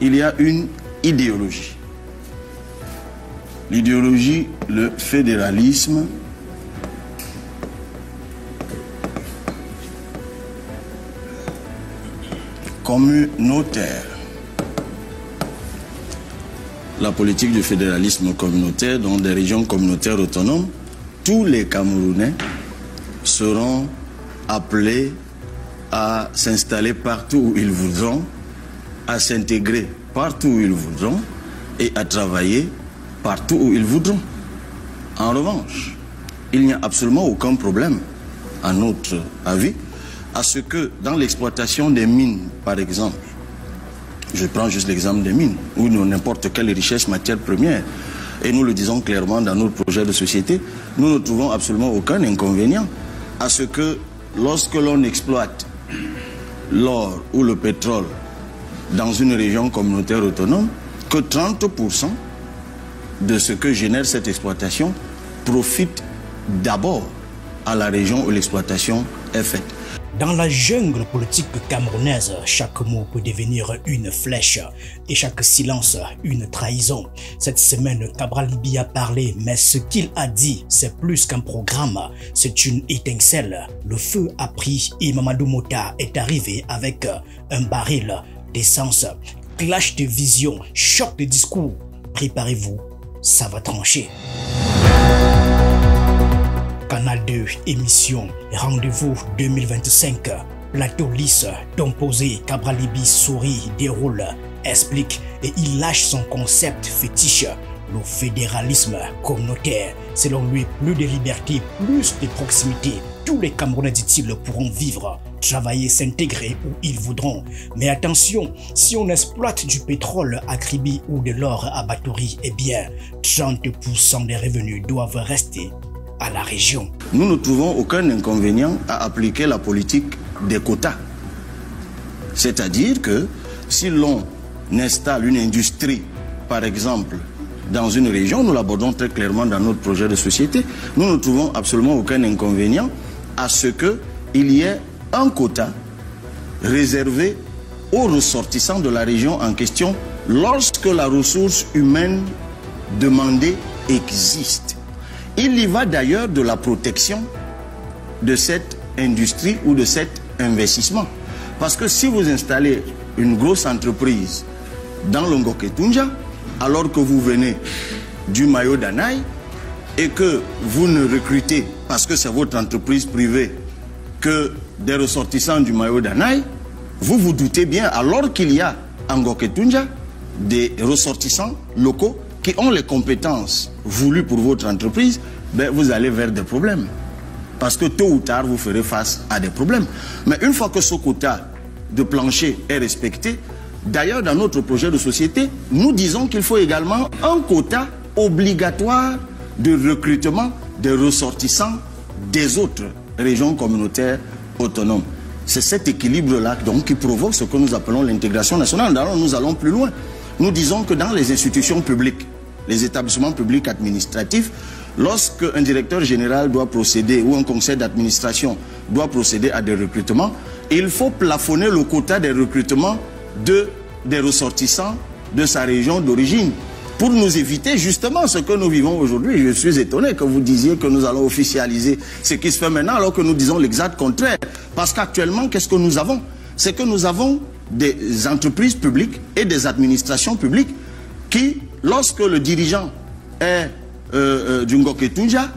il y a une idéologie. L'idéologie, le fédéralisme communautaire. La politique du fédéralisme communautaire dans des régions communautaires autonomes, tous les Camerounais seront appelés à s'installer partout où ils voudront, à s'intégrer partout où ils voudront et à travailler partout où ils voudront. En revanche, il n'y a absolument aucun problème, à notre avis, à ce que dans l'exploitation des mines, par exemple, je prends juste l'exemple des mines, ou n'importe quelle richesse matière première, et nous le disons clairement dans notre projet de société, nous ne trouvons absolument aucun inconvénient à ce que lorsque l'on exploite l'or ou le pétrole dans une région communautaire autonome, que 30% de ce que génère cette exploitation profite d'abord à la région où l'exploitation est faite. Dans la jungle politique camerounaise, chaque mot peut devenir une flèche et chaque silence une trahison. Cette semaine, Cabral Libby a parlé, mais ce qu'il a dit, c'est plus qu'un programme, c'est une étincelle. Le feu a pris et Mamadou Mota est arrivé avec un baril d'essence. Clash de vision, choc de discours. Préparez-vous, ça va trancher. Canal 2, émission, rendez-vous 2025, plateau lisse, composé, Cabral Libby sourit, déroule, explique et il lâche son concept fétiche, le fédéralisme communautaire. Selon lui, plus de liberté, plus de proximité. Tous les Camerounais, dit-il, pourront vivre, travailler, s'intégrer où ils voudront. Mais attention, si on exploite du pétrole à Kribi ou de l'or à Batouri, eh bien, 30% des revenus doivent rester à la région. Nous ne trouvons aucun inconvénient à appliquer la politique des quotas. C'est-à-dire que si l'on installe une industrie, par exemple, dans une région, nous l'abordons très clairement dans notre projet de société, nous ne trouvons absolument aucun inconvénient à ce qu'il y ait un quota réservé aux ressortissants de la région en question lorsque la ressource humaine demandée existe. Il y va d'ailleurs de la protection de cette industrie ou de cet investissement. Parce que si vous installez une grosse entreprise dans le Ngoketunja, alors que vous venez du Mayo d'Anaï et que vous ne recrutez, parce que c'est votre entreprise privée, que des ressortissants du Mayo d'Anaï, vous vous doutez bien, alors qu'il y a en Ngoketunja des ressortissants locaux qui ont les compétences voulues pour votre entreprise, ben vous allez vers des problèmes. Parce que tôt ou tard, vous ferez face à des problèmes. Mais une fois que ce quota de plancher est respecté, d'ailleurs dans notre projet de société, nous disons qu'il faut également un quota obligatoire de recrutement des ressortissants des autres régions communautaires autonomes. C'est cet équilibre-là donc qui provoque ce que nous appelons l'intégration nationale. Alors nous allons plus loin. Nous disons que dans les institutions publiques, les établissements publics administratifs, lorsque un directeur général doit procéder ou un conseil d'administration doit procéder à des recrutements, il faut plafonner le quota des recrutements des ressortissants de sa région d'origine pour nous éviter justement ce que nous vivons aujourd'hui. Je suis étonné que vous disiez que nous allons officialiser ce qui se fait maintenant alors que nous disons l'exact contraire. Parce qu'actuellement, qu'est-ce que nous avons? C'est que nous avons des entreprises publiques et des administrations publiques qui, lorsque le dirigeant est du Ngoketunja,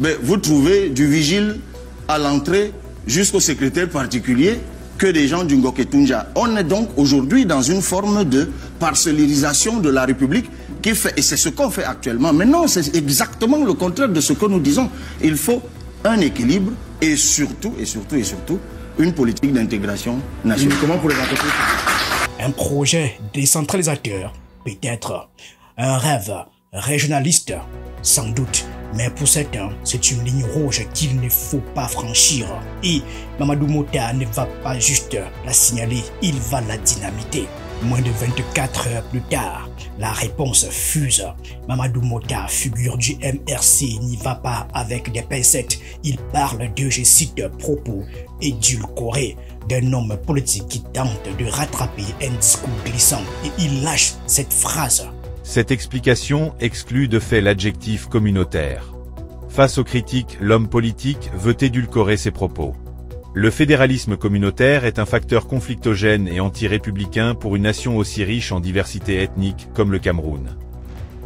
ben, vous trouvez du vigile à l'entrée jusqu'au secrétaire particulier que des gens du Ngoketunja. On est donc aujourd'hui dans une forme de parcellisation de la République qui fait, et c'est ce qu'on fait actuellement. Mais non, c'est exactement le contraire de ce que nous disons. Il faut un équilibre et surtout, une politique d'intégration nationale. Comment pour les entreprises? Un projet décentralisateur, peut-être. Un rêve régionaliste, sans doute. Mais pour certains, c'est une ligne rouge qu'il ne faut pas franchir. Et Mamadou Mota ne va pas juste la signaler, il va la dynamiter. Moins de 24 heures plus tard, la réponse fuse. Mamadou Mota, figure du MRC, n'y va pas avec des pincettes. Il parle de, je cite, propos édulcorés d'un homme politique qui tente de rattraper un discours glissant. Et il lâche cette phrase. Cette explication exclut de fait l'adjectif communautaire. Face aux critiques, l'homme politique veut édulcorer ses propos. Le fédéralisme communautaire est un facteur conflictogène et anti-républicain pour une nation aussi riche en diversité ethnique comme le Cameroun.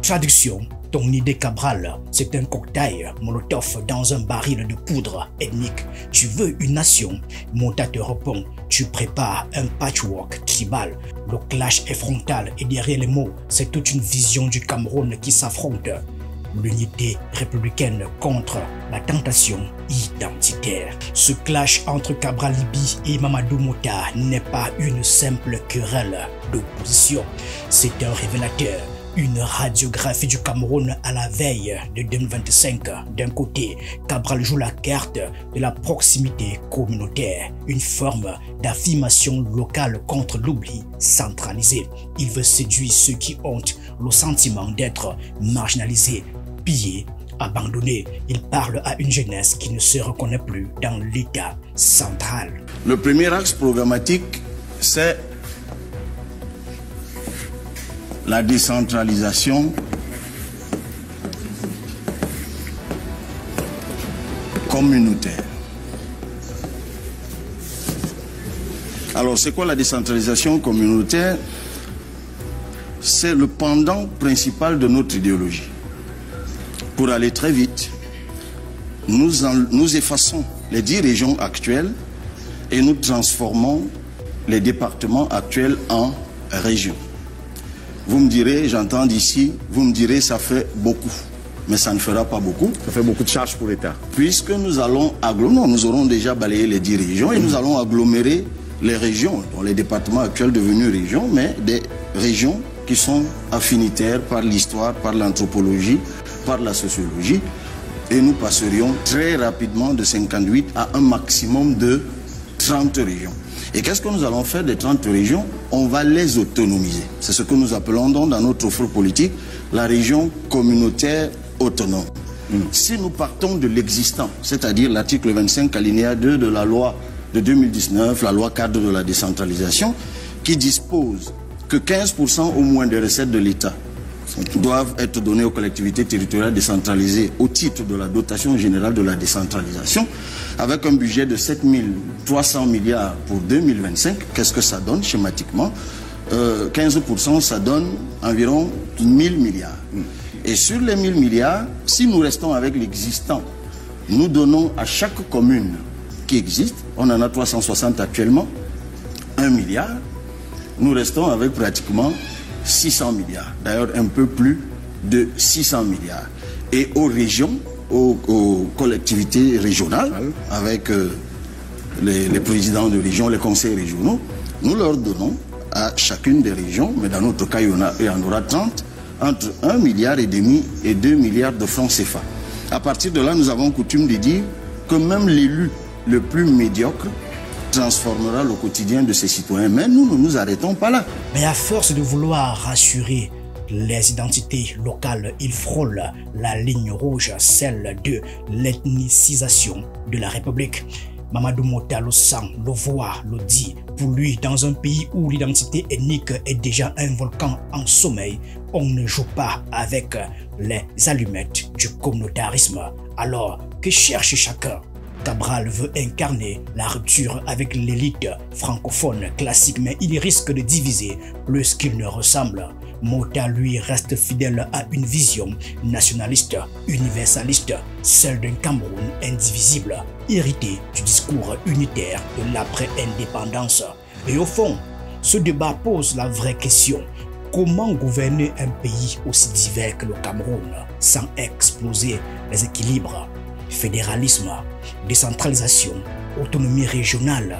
Traduction, ton idée Cabral, c'est un cocktail Molotov dans un baril de poudre ethnique. Tu veux une nation? Mota te répond, tu prépares un patchwork tribal. Le clash est frontal et derrière les mots, c'est toute une vision du Cameroun qui s'affronte. L'unité républicaine contre la tentation identitaire. Ce clash entre Cabral Libby et Mamadou Mota n'est pas une simple querelle d'opposition. C'est un révélateur, une radiographie du Cameroun à la veille de 2025. D'un côté, Cabral joue la carte de la proximité communautaire, une forme d'affirmation locale contre l'oubli centralisé. Il veut séduire ceux qui ont le sentiment d'être marginalisés, pillé, abandonné. Il parle à une jeunesse qui ne se reconnaît plus dans l'État central. Le premier axe programmatique, c'est la décentralisation communautaire. Alors, c'est quoi la décentralisation communautaire? C'est le pendant principal de notre idéologie. Pour aller très vite, nous effaçons les 10 régions actuelles et nous transformons les départements actuels en régions. Vous me direz, j'entends d'ici, vous me direz ça fait beaucoup, mais ça ne fera pas beaucoup. Ça fait beaucoup de charges pour l'État. Puisque nous allons agglomérer, nous aurons déjà balayé les 10 régions et nous allons agglomérer les régions, dont les départements actuels devenus régions, mais des régions qui sont affinitaires par l'histoire, par l'anthropologie, par la sociologie, et nous passerions très rapidement de 58 à un maximum de 30 régions. Et qu'est-ce que nous allons faire des 30 régions? On va les autonomiser. C'est ce que nous appelons donc dans notre offre politique la région communautaire autonome. Si nous partons de l'existant, c'est-à-dire l'article 25 alinéa 2 de la loi de 2019, la loi cadre de la décentralisation, qui dispose que 15% au moins des recettes de l'État doivent être donnés aux collectivités territoriales décentralisées au titre de la dotation générale de la décentralisation, avec un budget de 7 300 milliards pour 2025. Qu'est-ce que ça donne schématiquement? 15%, ça donne environ 1000 milliards. Et sur les 1000 milliards, si nous restons avec l'existant, nous donnons à chaque commune qui existe, on en a 360 actuellement, 1 milliard, nous restons avec pratiquement 600 milliards, d'ailleurs un peu plus de 600 milliards. Et aux régions, aux collectivités régionales, avec les présidents de région, les conseils régionaux, nous leur donnons à chacune des régions, mais dans notre cas il y en aura 30, entre 1,5 milliard et 2 milliards de francs CFA. À partir de là, nous avons coutume de dire que même l'élu le plus médiocre transformera le quotidien de ses citoyens. Mais nous ne nous arrêtons pas là. Mais à force de vouloir rassurer les identités locales, il frôle la ligne rouge, celle de l'ethnicisation de la République. Mamadou Mota le sent, le voit, le dit. Pour lui, dans un pays où l'identité ethnique est déjà un volcan en sommeil, on ne joue pas avec les allumettes du communautarisme. Alors, que cherche chacun? Cabral veut incarner la rupture avec l'élite francophone classique, mais il risque de diviser plus qu'il ne ressemble. Mota, lui, reste fidèle à une vision nationaliste, universaliste, celle d'un Cameroun indivisible, hérité du discours unitaire de l'après-indépendance. Et au fond, ce débat pose la vraie question. Comment gouverner un pays aussi divers que le Cameroun sans exploser les équilibres? Fédéralisme, décentralisation, autonomie régionale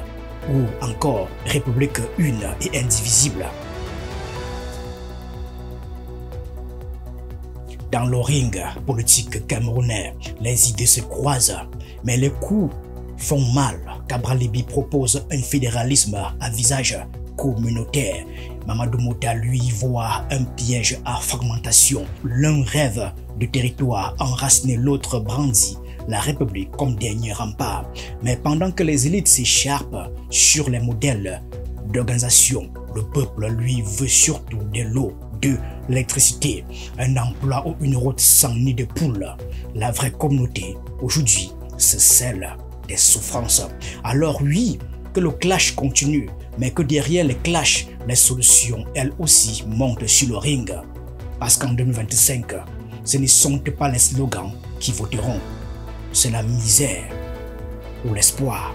ou encore république une et indivisible. Dans le ring politique camerounais, les idées se croisent, mais les coups font mal. Cabral Libby propose un fédéralisme à visage communautaire. Mamadou Mota, lui, voit un piège à fragmentation. L'un rêve de territoire enraciné, l'autre brandit la République comme dernier rempart. Mais pendant que les élites s'écharpent sur les modèles d'organisation, le peuple, lui, veut surtout de l'eau, de l'électricité, un emploi ou une route sans nid de poule. La vraie communauté, aujourd'hui, c'est celle des souffrances. Alors oui, que le clash continue, mais que derrière les clashs, les solutions, elles aussi, montent sur le ring. Parce qu'en 2025, ce ne sont pas les slogans qui voteront, c'est la misère ou l'espoir.